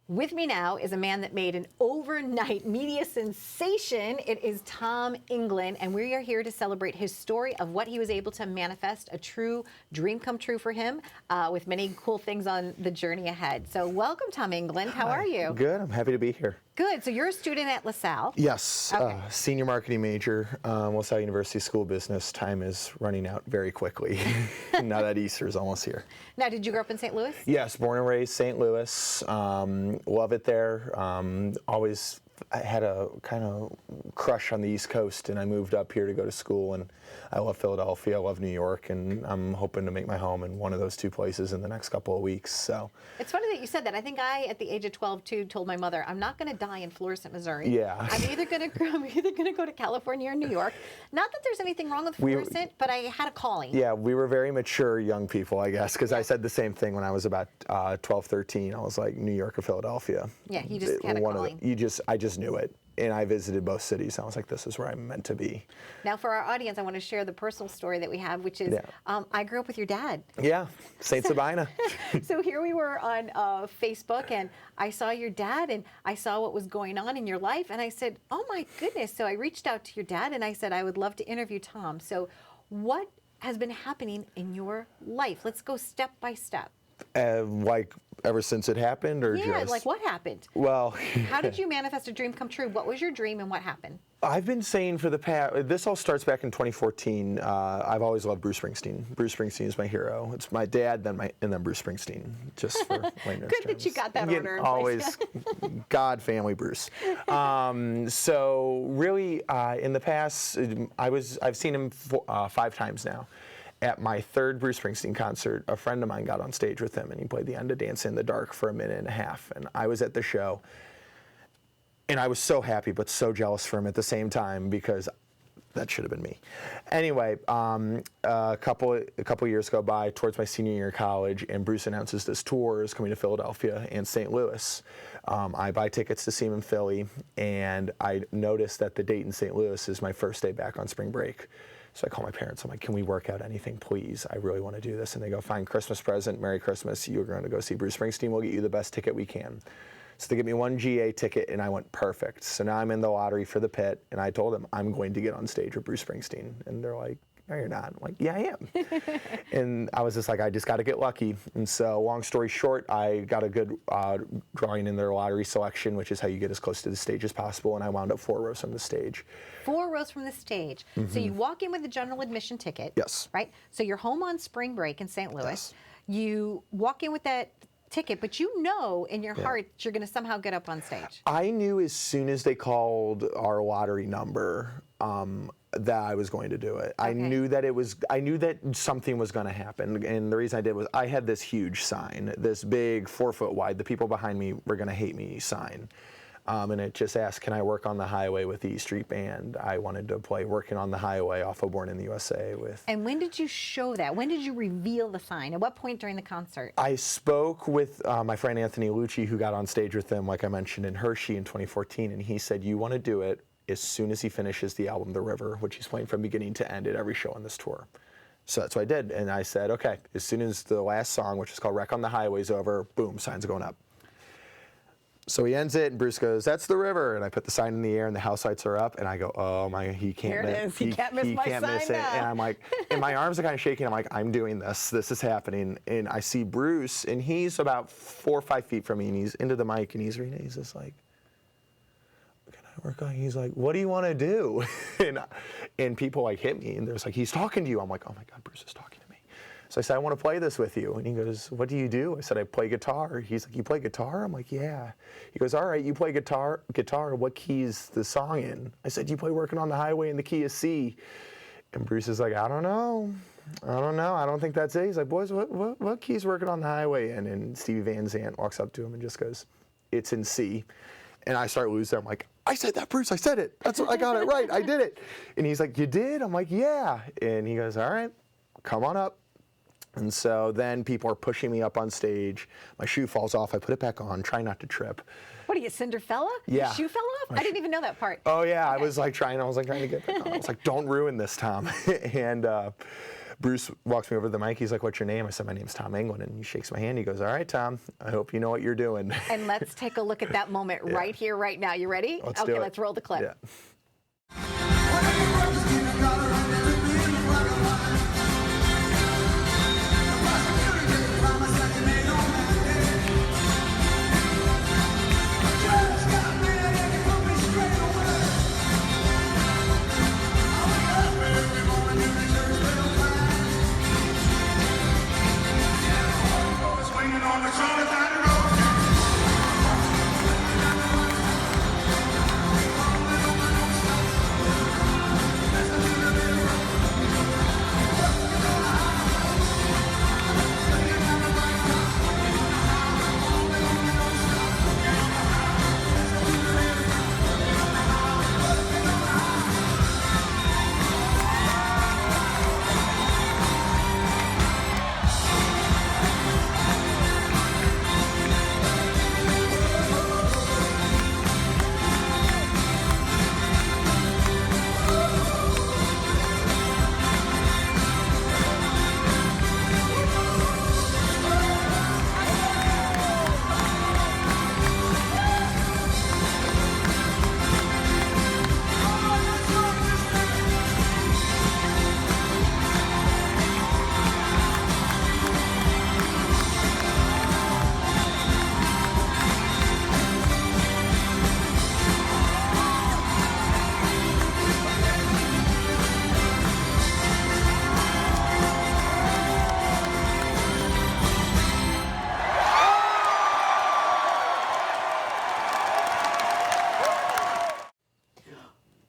With me now is a man that made an overnight media sensation. It is Tom England, and we are here to celebrate his story of what he was able to manifest, a true dream come true for him, with many cool things on the journey ahead. So welcome, Tom England. How are you? Good. I'm happy to be here. Good. So you're a student at LaSalle. Yes. Okay. Senior marketing major, LaSalle University School of Business. Time is running out very quickly. Now that Easter is almost here. Now, did you grow up in St. Louis? Yes. Born and raised St. Louis. Love it there. I had a kind of crush on the East Coast, and I moved up here to go to school, and I love Philadelphia, I love New York, and I'm hoping to make my home in one of those two places in the next couple of weeks. So it's funny that you said that. I think I, at the age of 12, too, told my mother, I'm not going to die in Florissant, Missouri. Yeah. I'm either going to go to California or New York. Not that there's anything wrong with Florissant, but I had a calling. Yeah, we were very mature young people, I guess, because I said the same thing when I was about 12, 13. I was like, New York or Philadelphia. Yeah, you just had a calling. I just knew it. And I visited both cities. I was like, this is where I'm meant to be. Now, for our audience, I want to share the personal story that we have, which is I grew up with your dad. Yeah, St. Sabina. So here we were on Facebook, and I saw your dad, and I saw what was going on in your life, and I said, oh, my goodness. So I reached out to your dad, and I said, I would love to interview Tom. So what has been happening in your life? Let's go step by step. Like ever since it happened, or yeah, just? Like what happened? Well, how did you manifest a dream come true? What was your dream and what happened? I've been saying for the past, this all starts back in 2014. I've always loved Bruce Springsteen. Bruce Springsteen is my hero. It's my dad, and then Bruce Springsteen, just for layman's Good that you got that order. Always God, family, Bruce. So really, in the past, I've seen him 5 times now. At my 3rd Bruce Springsteen concert, a friend of mine got on stage with him, and he played the end of Dance in the Dark for 1.5 minutes. And I was at the show, and I was so happy but so jealous for him at the same time, because that should have been me. Anyway, a couple years go by towards my senior year of college, and Bruce announces this tour is coming to Philadelphia and St. Louis. I buy tickets to see him in Philly, and I noticed that the date in St. Louis is my first day back on spring break. So I call my parents. I'm like, can we work out anything, please? I really want to do this. And they go, fine, Christmas present, Merry Christmas. You're going to go see Bruce Springsteen. We'll get you the best ticket we can. So they give me 1 GA ticket, and I went, perfect. So now I'm in the lottery for the pit, and I told them, I'm going to get on stage with Bruce Springsteen. And they're like, no, you're not. I'm like, yeah, I am. And I was just like, I just got to get lucky. And so long story short, I got a good drawing in their lottery selection, which is how you get as close to the stage as possible. And I wound up 4 rows from the stage. 4 rows from the stage. Mm-hmm. So you walk in with a general admission ticket. Yes. Right? So you're home on spring break in St. Louis. Yes. You walk in with that ticket, but you know in your heart you're going to somehow get up on stage. I knew as soon as they called our lottery number that I was going to do it. Okay. I knew that something was going to happen, and the reason I did was I had this huge sign, this big 4 foot wide, the people behind me were going to hate me sign. And it just asked, can I work on the highway with the E Street Band? I wanted to play Working on the Highway off of Born in the USA with. And when did you show that? When did you reveal the sign? At what point during the concert? I spoke with my friend Anthony Lucci, who got on stage with them, like I mentioned, in Hershey in 2014, and he said, you want to do it as soon as he finishes the album The River, which he's playing from beginning to end at every show on this tour. So that's what I did, and I said, okay, as soon as the last song, which is called Wreck on the Highway, is over, boom, signs are going up. So he ends it, and Bruce goes, that's the river. And I put the sign in the air, and the house lights are up. And I go, oh, my, he can't miss. He can't miss my sign miss it. now. And I'm like, and my arms are kind of shaking. I'm like, I'm doing this. This is happening. And I see Bruce, and he's about 4 or 5 feet from me, and he's into the mic, and he's reading it. He's just like, can I work on? He's like, what do you want to do? and people like hit me, and there's like, he's talking to you. I'm like, oh my God, Bruce is talking to me. So I said, I want to play this with you. And he goes, what do you do? I said, I play guitar. He's like, you play guitar? I'm like, yeah. He goes, all right, you play guitar. What key is the song in? I said, you play Working on the Highway in the key of C. And Bruce is like, I don't know. I don't think that's it. He's like, boys, what key's Working on the Highway in? And Stevie Van Zandt walks up to him and just goes, it's in C. And I start losing. I'm like, I said that, Bruce. I said it. That's what I got it right. I did it. And he's like, you did? I'm like, yeah. And he goes, all right, come on up. And so then people are pushing me up on stage. My shoe falls off. I put it back on, try not to trip. What are you, Cinderella? Yeah. Your shoe fell off? I didn't even know that part. Oh yeah, okay. I was trying to get back on. I was like, don't ruin this, Tom. And Bruce walks me over to the mic. He's like, "What's your name?" I said, "My name's Tom England." And he shakes my hand. He goes, "All right, Tom, I hope you know what you're doing." And let's take a look at that moment right here, right now. You ready? Let's do it. Let's roll the clip. Yeah.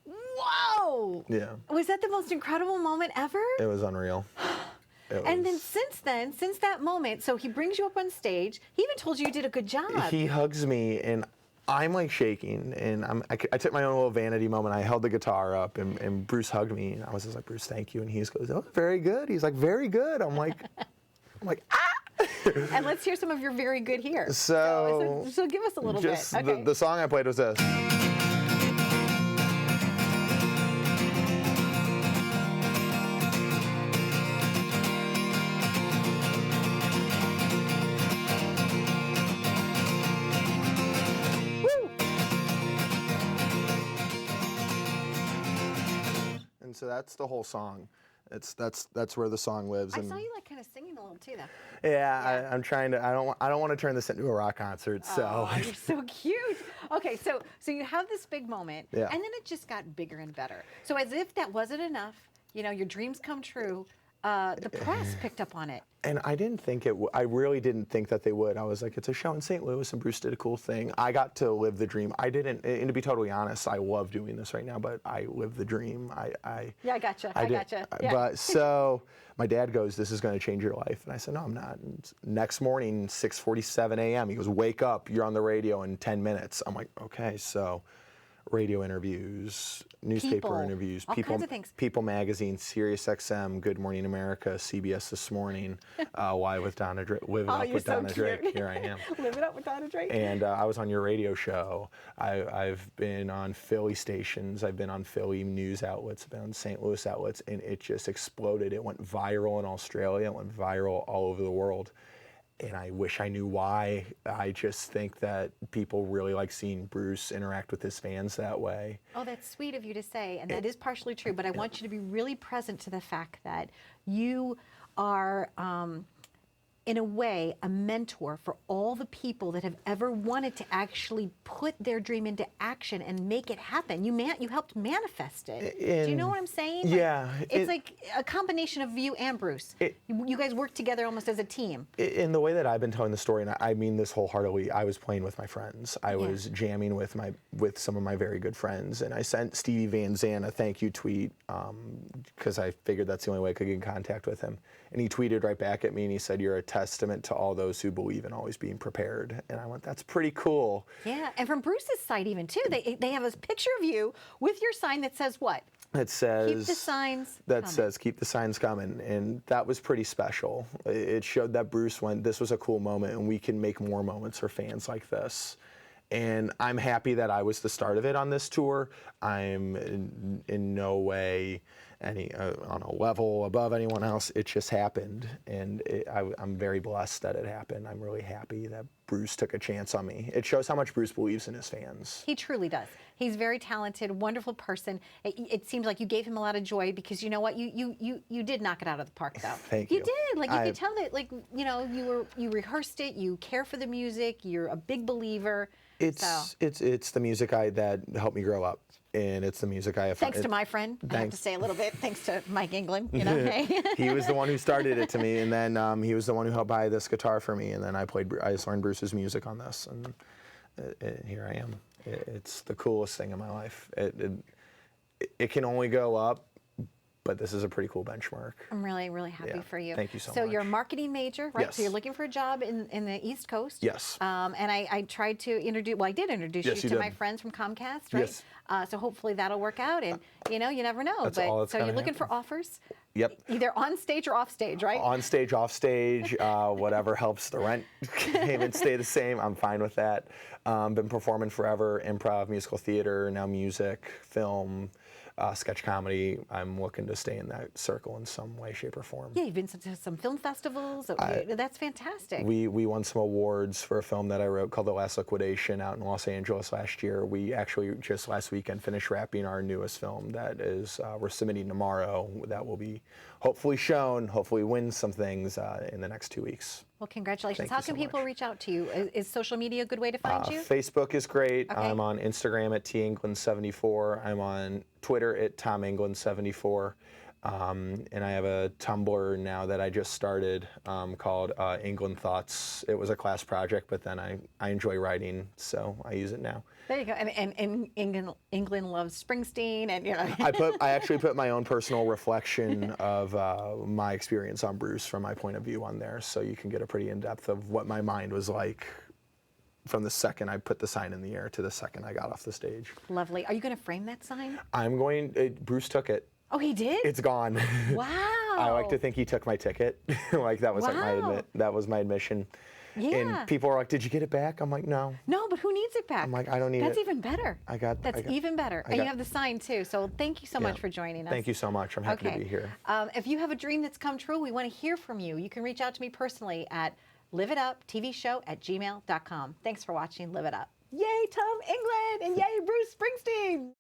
Whoa! Yeah. Was that the most incredible moment ever? It was unreal. And then since that moment, so he brings you up on stage. He even told you did a good job. He hugs me, and I'm like shaking, and I took my own little vanity moment. I held the guitar up, and Bruce hugged me, and I was just like, "Bruce, thank you." And he just goes, "Oh, very good." He's like, "Very good." I'm like, ah. And let's hear some of your very good here. So give us a little just bit. Okay. the song I played was this. And so that's the whole song. That's where the song lives. I And saw you like kind of singing a little too, though. yeah, I'm trying to. I don't want to turn this into a rock concert. So Oh, you're so cute. Okay, so you have this big moment, Yeah. and then it just got bigger and better. So as if that wasn't enough, your dreams come true. The press picked up on it. And I didn't think it. I really didn't think that they would. I was like, it's a show in St. Louis, and Bruce did a cool thing. I got to live the dream. I didn't. And to be totally honest, I love doing this right now, but I live the dream. Yeah, I gotcha. I did. gotcha. Yeah. But so my dad goes, "This is going to change your life," and I said, "No, I'm not." And next morning, 6:47 a.m., he goes, "Wake up! You're on the radio in 10 minutes." I'm like, "Okay." So radio interviews, newspaper People, interviews, all kinds of things. People Magazine, Sirius XM, Good Morning America, CBS This Morning, Live with Donna Drake, Living Up you're with so Donna cute. Drake. Here I am. Living Up with Donna Drake. And I was on your radio show. I've been on Philly stations. I've been on Philly news outlets. I've been on St. Louis outlets, and it just exploded. It went viral in Australia. It went viral all over the world. And I wish I knew why. I just think that people really like seeing Bruce interact with his fans that way. Oh, that's sweet of you to say, and that is partially true, but I want you to be really present to the fact that you are, in a way, a mentor for all the people that have ever wanted to actually put their dream into action and make it happen. You helped manifest it. Do you know what I'm saying? Yeah. It's like a combination of you and Bruce. You guys work together almost as a team. In the way that I've been telling the story, and I mean this wholeheartedly, I was playing with my friends. I was jamming with some of my very good friends, and I sent Stevie Van Zandt a thank you tweet because I figured that's the only way I could get in contact with him. And he tweeted right back at me, and he said, "You're a testament to all those who believe in always being prepared." And I went, "That's pretty cool." Yeah, and from Bruce's side even too, they have a picture of you with your sign that says what? It says Keep the signs that coming. says keep the signs coming, and that was pretty special. It showed that Bruce went, this was a cool moment, and we can make more moments for fans like this. And I'm happy that I was the start of it on this tour. I'm in no way on a level above anyone else. It just happened, and I'm very blessed that it happened. I'm really happy that Bruce took a chance on me. It shows how much Bruce believes in his fans. He truly does. He's very talented, wonderful person. It seems like you gave him a lot of joy because you know what, you did knock it out of the park though. Thank you. You did. Like you could tell that, like you know, you rehearsed it. You care for the music. You're a big believer. It's the music that helped me grow up, and it's the music I have. Thanks to my friend, I have to say a little bit. Thanks to Mike England, you know. Hey. He was the one who started it to me, and then he was the one who helped buy this guitar for me, and then I just learned Bruce's music on this, and here I am. It's the coolest thing in my life. It can only go up, but this is a pretty cool benchmark. I'm really, really happy for you. Thank you so much. So you're a marketing major, right? Yes. So you're looking for a job in the East Coast. Yes. And I tried to introduce, well, I did introduce you to my friends from Comcast, right? Yes. So hopefully that'll work out, and you know, you never know. That's but all that's so you're gonna looking happen. for offers. Yep. Either on stage or off stage, right? On stage, off stage, whatever helps the rent payment stay the same. I'm fine with that. Been performing forever, improv, musical theater, now music, film, sketch comedy. I'm looking to stay in that circle in some way, shape, or form. Yeah, you've been to some film festivals. That's fantastic. We won some awards for a film that I wrote called The Last Liquidation out in Los Angeles last year. We actually just last weekend finished wrapping our newest film that is we're submitting tomorrow. That will be hopefully shown, hopefully win some things in the next 2 weeks. Well, congratulations. Thank How you so can people much. reach out to you? Is social media a good way to find you? Facebook is great. Okay. I'm on Instagram at tengland74. I'm on Twitter at tomengland74. And I have a Tumblr now that I just started called England Thoughts. It was a class project, but then I enjoy writing, so I use it now. There you go. And England loves Springsteen, and you know. I actually put my own personal reflection of my experience on Bruce from my point of view on there, so you can get a pretty in-depth of what my mind was like from the second I put the sign in the air to the second I got off the stage. Lovely. Are you going to frame that sign? Bruce took it. Oh, he did? It's gone. Wow. I like to think he took my ticket. Like that was Wow. that was my admission. Yeah. And people are like, "Did you get it back?" I'm like, "No." No, but who needs it back? I'm like, "I don't need That's it." even better. That's even better. And you have the sign too. So thank you so much for joining us. Thank you so much. I'm happy to be here. If you have a dream that's come true, we want to hear from you. You can reach out to me personally at liveituptvshow@gmail.com. Thanks for watching Live It Up. Yay, Tom England, and yay, Bruce Springsteen.